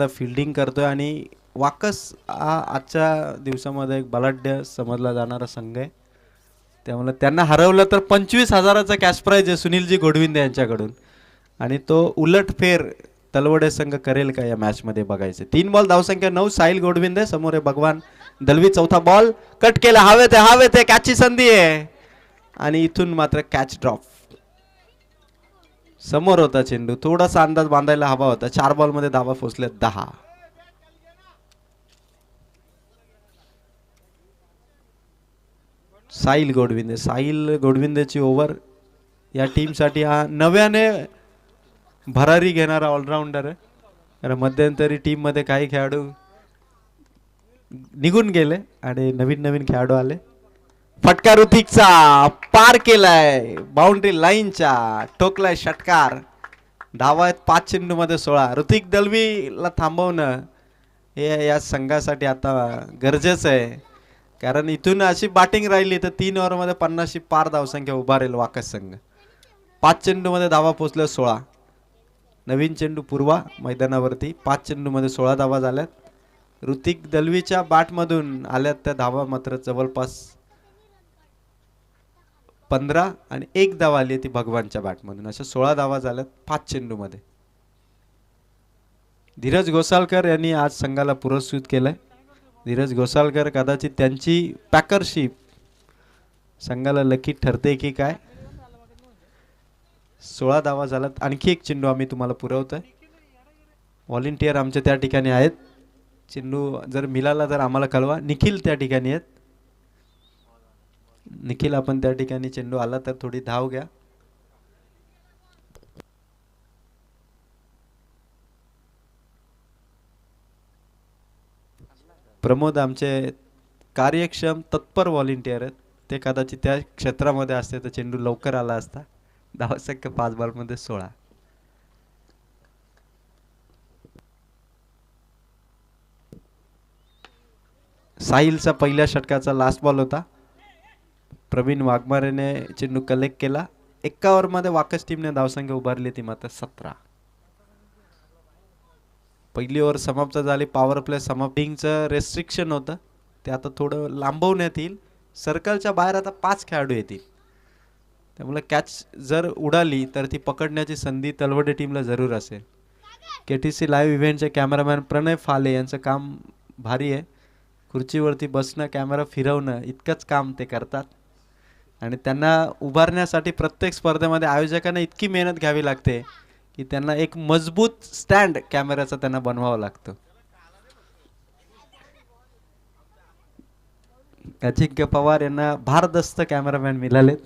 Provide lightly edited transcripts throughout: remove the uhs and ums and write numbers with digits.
Fielding करतोय आणि वाकस हा आजच्या दिवसामध्ये एक बलाढ्य समजला जाणारा संघ आहे. त्यामुळे त्यांना हरवलं तर 25,000चा कॅश प्राइज आहे सुनीलजी गोडविंदे यांच्याकडून आणि तो उलटफेर तलवडे संघ करेल का या मॅच मध्ये बघायचे. 3 बॉल धावसंख्या 9. साहिल गोडविंदे समोर आहे भगवान दलवी. चौथा बॉल कट केला. हवेत आहे कॅचची संधी आहे आणि इथून मात्र कॅच ड्रॉप. समोर होता चेंडू. थोडासा अंदाज बांधायला हवा होता. 4 बॉल मध्ये धावा पोहोचल्या 10. साहिल गोडविंदेची ओव्हर या टीमसाठी हा नव्याने भरारी घेणारा ऑलराऊंडर आहे. कारण मध्यंतरी टीम मध्ये काही खेळाडू निघून गेले आणि नवीन खेळाडू आले. फटका ऋतिकचा पार केलाय बाउंड्री लाईनच्या. ठोकलाय षटकार. धावा आहेत 5 चेंडू मध्ये 16. ऋतिक दलवीला थांबवणं हे या संघासाठी आता गरजेचं आहे. कारण इथून अशी बॅटिंग राहिली तर 3 ओव्हरमध्ये 50 पार धावसंख्या उभारेल वाकस संघ. 5 चेंडूमध्ये धावा पोहोचल्या 16. नवीन चेंडू पूर्वा मैदानावरती. 5 चेंडूमध्ये 16 धावा झाल्यात. ऋतिक दलवीच्या बॅटमधून आल्यात त्या धावा मात्र जवळपास 15 आणि 1 धावा आली ती भगवानच्या बॅटमधून. अशा 16 धावा झाल्यात 5 चेंडूमध्ये. धीरज गोसाळकर यांनी आज संघाला पुरस्कृत केलंय. धीरज गोसाळकर कदाचित त्यांची पॅकरशिप संघाला लकी ठरते की काय. 16 धावा झाल्यात. आणखी एक चेंडू आम्ही तुम्हाला पुरवतोय. व्हॉलेंटियर आमचे त्या ठिकाणी आहेत. चेंडू जर मिळाला तर आम्हाला कळवा. निखिल त्या ठिकाणी आहेत. निखिल आपण त्या ठिकाणी चेंडू आला तर थोडी धाव घ्या. प्रमोद आमचे कार्यक्षम तत्पर व्हॉलेंटियर आहेत. ते कदाचित त्या क्षेत्रामध्ये असते तर चेंडू लवकर आला असता. धावसंख्या 5 बॉलमध्ये 16. साहिलचा पहिल्या षटकाचा लास्ट बॉल होता. प्रवीण वाघमारेने चेंडू कलेक्ट केला. 1 ओव्हरमध्ये वाकस टीमने धावसंख्या उभारली ती मात्र 17. पहिली ओव्हर समाप्त झाली. पॉवर प्ले समाप्तीचं रेस्ट्रिक्शन होतं ते आता थोडं लांबवण्यात येईल. सर्कलच्या बाहेर आता 5 खेळाडू येतील. त्यामुळे कॅच जर उडाली तर ती पकडण्याची संधी तलवडे टीमला जरूर असेल. KTC लाईव्ह इव्हेंटचे कॅमेरामॅन प्रणय फाले यांचं काम भारी आहे. खुर्चीवरती बसणं कॅमेरा फिरवणं इतकंच काम ते करतात आणि त्यांना उभारण्यासाठी प्रत्येक स्पर्धेमध्ये आयोजकांना इतकी मेहनत घ्यावी लागते की त्यांना एक मजबूत स्टँड कॅमेऱ्याचा त्यांना बनवावा लागतो. अजिंक्य पवार यांना भारदस्त कॅमेरामॅन मिळालेत.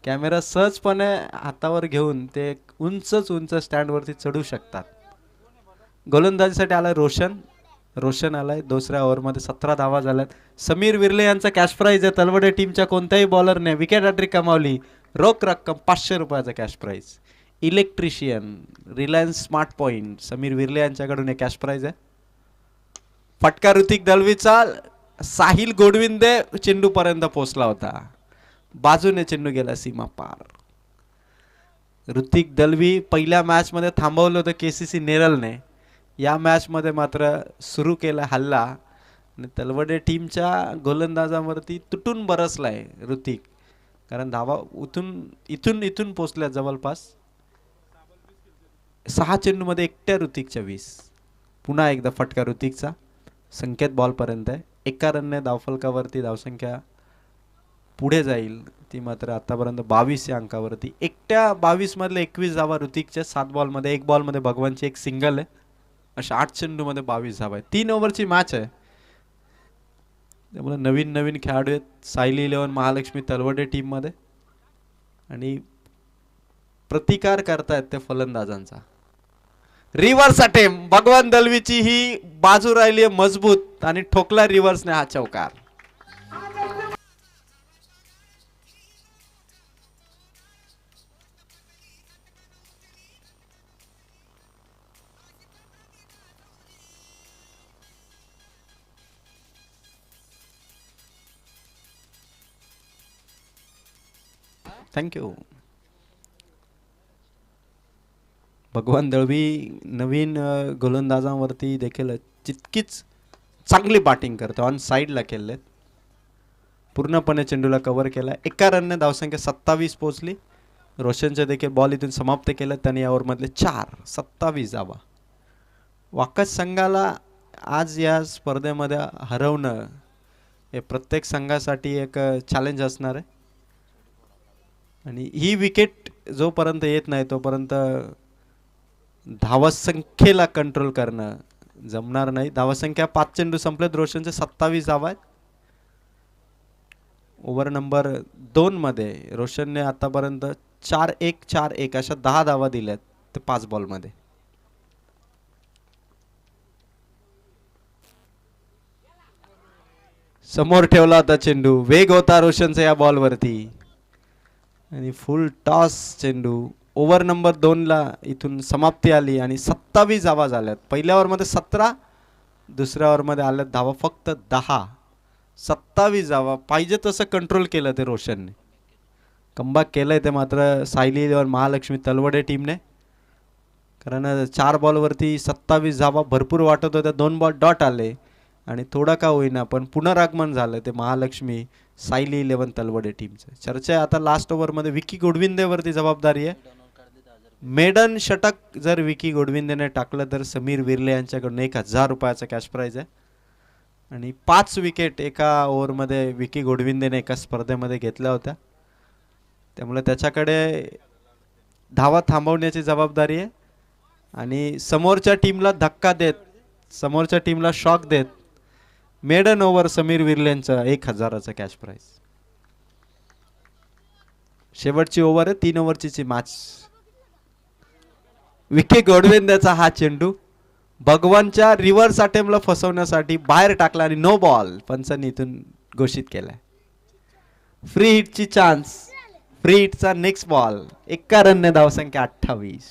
कॅमेरा सहजपणे हातावर घेऊन ते उंच स्टँडवरती चढू शकतात. गोलंदाजीसाठी आलाय रोशन आलाय. दुसऱ्या ओव्हरमध्ये 17 धावा झाल्यात. समीर विर्ले यांचा कॅश प्राइज आहे. तलवडे टीमच्या कोणत्याही बॉलरने विकेट हॅट्रिक कमावली रोख रक्कम 500 रुपयाचा cash prize. Electrician Reliance smart point Sameer Virle यांच्याकडून एक कॅश प्राइज आहे. फटका ऋतिक दलवीचा. साहिल गोडविंदे चेंडू पर्यंत पोहोचला होता. बाजूने चेंडू गेला सीमा पार. ऋतिक दलवी पहिल्या मॅच मध्ये थांबवलं होतं KCC नेरलने. या मॅच मध्ये मात्र सुरू केला हल्ला आणि तलवडे टीमच्या गोलंदाजावरती तुटून बरसलाय ऋतिक. कारण धावा इथून पोहोचल्या जवळपास 6 चेंडूमध्ये एकट्या ऋतिकच्या 20. पुन्हा एकदा फटका ऋतिकचा. संकेत बॉल पर्यंत आहे. 1 रनने धावफलकावरती धावसंख्या पुढे जाईल ती मात्र आतापर्यंत 22 या अंकावरती. एकट्या 22 मधले 21 धावा ऋतिकच्या. 7 बॉलमध्ये 1 बॉलमध्ये भगवानची एक सिंगल आहे. अशा 8 चेंडूमध्ये 22 धावा आहे. 3 ओव्हरची मॅच आहे. त्यामुळे नवीन खेळाडू आहेत सायली 11 महालक्ष्मी तलवडे टीम मध्ये आणि प्रतिकार करतायत त्या फलंदाजांचा. रिव्हर्स अटेम्प्ट भगवान दलवीची ही बाजू राहिली आहे मजबूत आणि ठोकला रिव्हर्सने हा चौकार. थँक्यू. भगवान दळवी नवीन गोलंदाजांवरती देखील तितकीच चांगली बॅटिंग करतो. ऑन साईडला केलेत, पूर्णपणे चेंडूला कव्हर केला. एका रनने धावसंख्या 27 पोहोचली. रोशनचे देखील बॉल इथून समाप्त केलं. त्यांनी या ओव्हरमधले 4 27 धावा. वाकच संघाला आज या स्पर्धेमध्ये हरवणं हे प्रत्येक संघासाठी एक चॅलेंज असणार आहे. आणि ही विकेट जोपर्यंत येत नाही तोपर्यंत धावसंख्येला कंट्रोल करणं जमणार नाही. धावसंख्या 5 चेंडू संपलेत. रोशनचे 27 धावा आहेत. ओव्हर नंबर 2 मध्ये रोशनने आतापर्यंत 4-1 4-1 अशा 10 धावा दिल्यात ते 5 बॉलमध्ये. समोर ठेवला होता चेंडू. वेग होता रोशनचा या बॉलवरती आणि फुल टॉस चेंडू. ओव्हर नंबर 2 ला इथून समाप्ती आली आणि 27 धावा झाल्यात. पहिल्या ओव्हरमध्ये 17, दुसऱ्या ओव्हरमध्ये आल्यात धावा फक्त 10. 27 धावा. पाहिजे तसं कंट्रोल केलं ते रोशनने. कमबॅक केलंय ते मात्र सायली इलेव्हन महालक्ष्मी तलवडे टीमने. कारण 4 बॉलवरती 27 धावा भरपूर वाटत होत्या. 2 बॉल डॉट आले आणि थोडा का होईना पण पुनरागमन झालं ते महालक्ष्मी सायली इलेव्हन तलवडे टीमचं. चर्चा आता लास्ट ओव्हरमध्ये विकी गोडविंदेवरती जबाबदारी आहे. मेडन षटक जर विकी गोडविंदेने टाकलं तर समीर विर्ले यांच्याकडून 1000 रुपयाचा कॅश प्राइज आहे. आणि 5 विकेट एका ओव्हरमध्ये विकी गोडविंदेने एका स्पर्धेमध्ये घेतल्या होत्या. त्यामुळे त्याच्याकडे धावा थांबवण्याची जबाबदारी आहे. आणि समोरच्या टीमला धक्का देत, समोरच्या टीमला शॉक देत मेडन ओव्हर समीर विर्लेंचा 1000चा कॅश प्राइज. शेवटची ओव्हर आहे. 3 ओव्हरची मॅच. विकी गोडविंदेचा हा चेंडू भगवानच्या रिव्हर्स अटेम्प्टला फसवण्यासाठी बाहेर टाकला आणि नो बॉल पंचांनी इथून घोषित केलाय. फ्री हिटची चान्स. फ्री हिटचा नेक्स्ट बॉल. एका रनने धावसंख्या 28.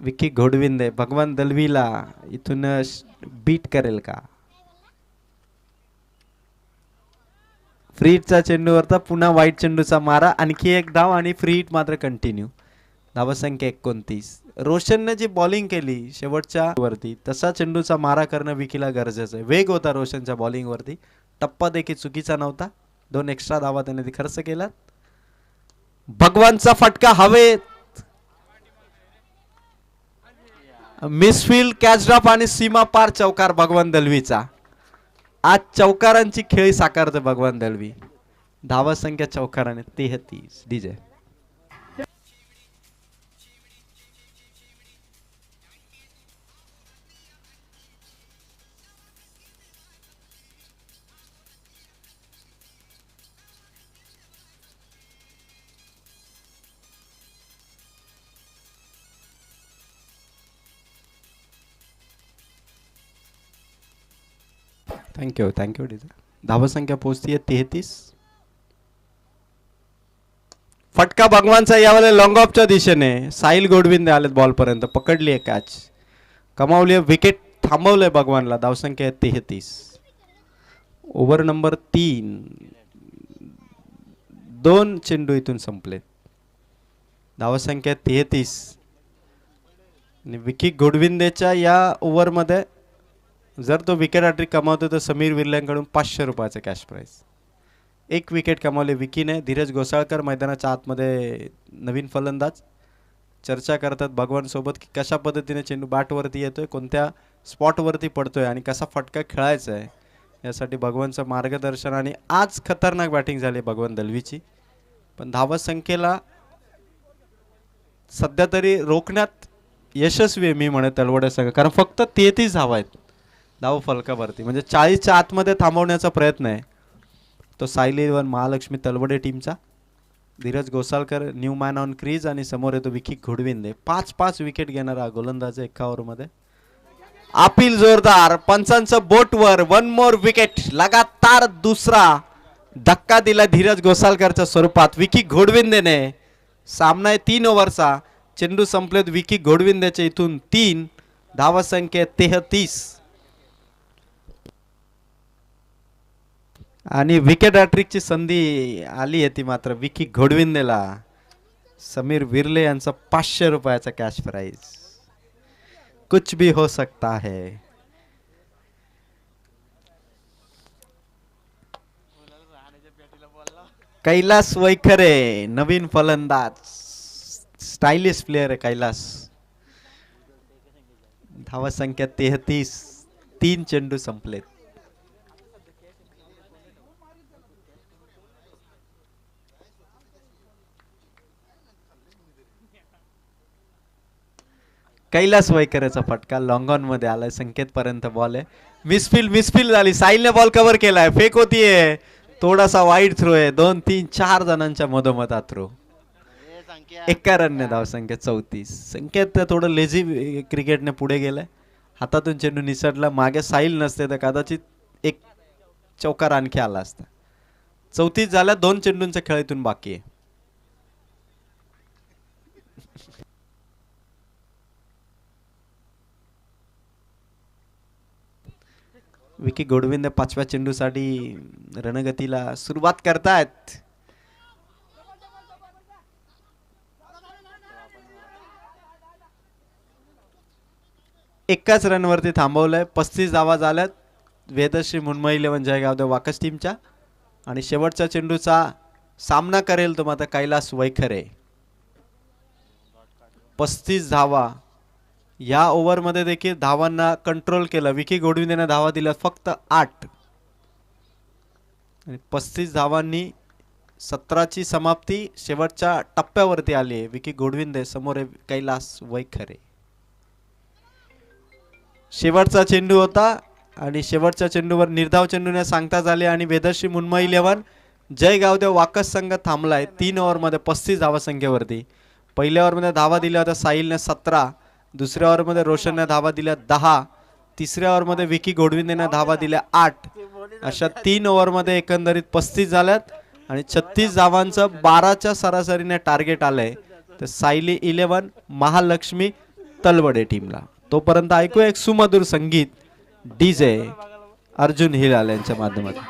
विकी गोडविंदे भगवान दलवीला इथून बीट करेल का? फ्री हिटचा चेंडूवरचा पुन्हा वाईट चेंडूचा मारा. आणखी एक धाव आणि फ्री हिट मात्र कंटिन्यू. धावसंख्या 29. रोशनने जी बॉलिंग केली शेवटच्या वरती तसा चेंडूचा मारा करणं विकीला गरजेचं आहे. वेग होता रोशनच्या बॉलिंग वरती. टप्पा देखील चुकीचा नव्हता. 2 एक्स्ट्रा धावा त्याने ती खर्च केला. भगवानचा फटका हवेत. मिसफिल्ड, कॅच ड्रॉप आणि सीमा पार चौकार भगवान दलवीचा. आज चौकारांची खेळी साकारते भगवान दलवी. धावा संख्या चौकाराने 33. DJ thank you DJ. धावसंख्या पोहोचतीये 33. फटका भगवानचा यावेळेला लॉंग ऑफच्या दिशेने. साहिल गोडविंदे आलेत बॉल पर्यंत. पकडली आहे कॅच. कमावली विकेट. थांबवलंय भगवानला. धावसंख्या 33. Over number 3. 2 चेंडू इथून संपले. धावसंख्या 33. आणि विकी गोडविंदेच्या या ओव्हरमध्ये जर तो विकेट हॅट्रिक कमावतो तर समीर विर्ल्यांकडून 500 रुपयाचा कॅश प्राइज. 1 विकेट कमावले विकीने. धीरज गोसाळकर मैदानाच्या आतमध्ये नवीन फलंदाज चर्चा करतात भगवान सोबत की कशा पद्धतीने चेंडू बॅटवरती येतोय, कोणत्या स्पॉटवरती पडतोय आणि कसा फटका खेळायचा आहे यासाठी भगवानचं मार्गदर्शन. आणि आज खतरनाक बॅटिंग झाली भगवान दलवीची. पण धावसंख्येला सध्या तरी रोखण्यात यशस्वी आहे मी म्हणत तलवडे संघ. कारण फक्त 33 धावा आहेत धाव फलकावरती. म्हणजे 40च्या आतमध्ये थांबवण्याचा प्रयत्न आहे तो सायली इलेव्हन महालक्ष्मी तलवडे टीमचा. Dheeraj Gosalkar new man on crease आणि समोर येतो विकी गोडविंदे. 5 विकेट घेणारा गोलंदाज एका ओव्हरमध्ये. अपील जोरदार. पंचांचं बोटवर. 1 मोर विकेट. लगातार दुसरा धक्का दिला धीरज गोसाळकरच्या स्वरूपात विकी गोडविंदेने. सामना आहे 3 ओव्हरचा. चेंडू संपलेत विकी गोडविंदेचे इथून 3. धावसंख्या 33. आणि विकेट हॅट्रिकची संधी आली आहे ती मात्र विकी गोडविंदेला. समीर विर्ले यांचा 500 रुपयाचा कॅश प्राइज. कुछ भी हो सकता है. कैलास वैखरे नवीन फलंदाज, स्टाइलिश प्लेयर आहे कैलास. धावा संख्या 33, 3 चेंडू संपलेत. कैलास वैखरेचा फटका लॉंग ऑन मध्ये आलाय. संकेत पर्यंत बॉल आहे. मिसफील्ड झाली. साहिलने बॉल कव्हर केलाय. फेक होतीये. थोडासा वाईड थ्रो आहे. 2 3 4 जणांच्या मधोमध हा थ्रो. 1 रनने धाव संख्या 34. संकेत थोडं लेझी क्रिकेटने पुढे गेलाय. हातातून चेंडू निसटला. मागे साहिल नसते तर कदाचित एक चौकार आणखी आला असता. 34 झाला. 2 चेंडूंचा खेळ इथून बाकी आहे. विकी गोडविंद 5व्या चेंडूसाठी रणगतीला सुरुवात करतायत. एकाच रनवरती थांबवलंय. 35 धावा झाल्यात वेदश्री मुंबई 11 जयगाव वाकस टीमच्या. आणि शेवटच्या चेंडूचा सामना करेल तो मात्र कैलास वैखरे. 35 धावा. या ओव्हर मध्ये देखील धावांना कंट्रोल केलं. विकी गोडविंदेने धावा दिल्या फक्त 8 आणि 35 धावांनी 17ची समाप्ती शेवटच्या टप्प्यावरती आली आहे. विकी गोडविंदे समोर आहे कैलास वैखरे. शेवटचा चेंडू होता आणि शेवटच्या चेंडूवर निर्धाव चेंडूने सांगता झाले आणि वेदश्री मुंबई 11 जयगावदेव वाकस संघ थांबलाय 3 ओव्हरमध्ये 35 धावा संख्येवरती. पहिल्या ओव्हरमध्ये धावा दिल्या होत्या साहिलने 17, दुसऱ्या ओव्हरमध्ये रोशनने धावा दिल्या 10, तिसऱ्या ओव्हरमध्ये विकी गोडविंदेने धावा दिल्या 8. अशा 3 ओव्हरमध्ये एकंदरीत 35 झाल्यात आणि 36 धावांचं 12च्या सरासरीने टार्गेट आलंय तर सायली 11 महालक्ष्मी तलवडे टीमला. तोपर्यंत ऐकूया एक सुमधुर संगीत डीजे अर्जुन हिलाल यांच्या माध्यमातून.